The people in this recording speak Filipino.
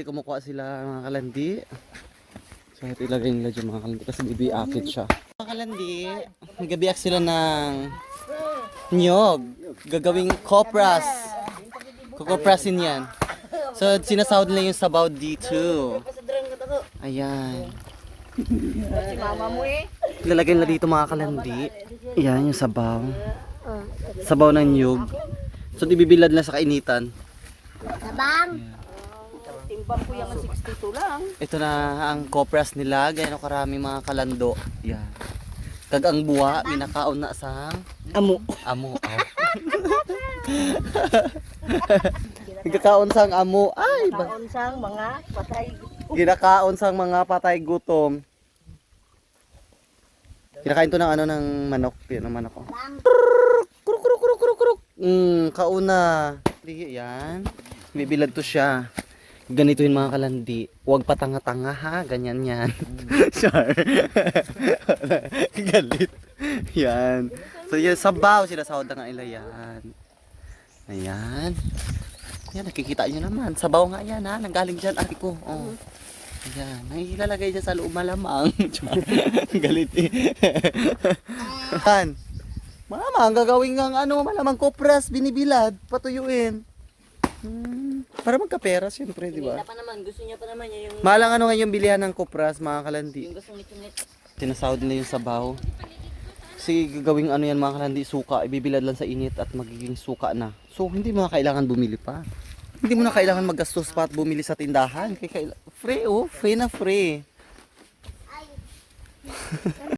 Kumukuha sila mga kalandi. So ito ilagay nila dyan mga kalandi kasi bibiakit siya. Mga kalandi, nagabiyak sila ng nyog. Gagawing kopras. Kukoprasin yan. So sinasahod nila yung sabaw dito. Ayan. Si mama mo eh. Ilalagay nila dito mga kalandi. Ayan yung sabaw. Sabaw ng nyog. So ibibilad na sa kainitan. Tabang. Timbang ko yung 62 lang. Ito na ang kopras nila, gayano karami mga kalando. Yan. Kag ang buwa, minakaon na sa Amo. amo. Ginakaon sang amo. Ay, Kaon sang mga patay. ginakaon sang mga patay gutom. Kinakain to ng ano ng manok, ng manok ko. Kuruk kuruk kuruk kuruk kuruk. Kauna. Di yan. Bibilad to siya. Ganito yung mga kalandi. Huwag patanga-tanga ha. Ganyan yan. Sure. Galit. Yan. So yan, sabaw. Sinasahod na nga nila yan. Ayan. Yan, nakikita nyo naman. Sabaw nga yan ha. Nanggaling dyan. Ari ko. Oh. Ayan. May ilalagay dyan sa loob malamang. Galit eh. Yan. Malamang gagawin ng ano, malamang kopras. Binibilad. Patuyuin. Para magkapera siyempre, di ba? Pa naman, gusto niya pa naman niya yung Malang ano ngayon bilihan ng kopras, mga kalandi. gusto nito. Sinasahod nila yung sabaw. Kasi gagawing ano yan mga kalandi, suka. Ibibilad lang sa init at magiging suka na. So hindi mo na kailangan bumili pa. Hindi mo na kailangan maggastos pa at bumili sa tindahan. Free oh, free na free.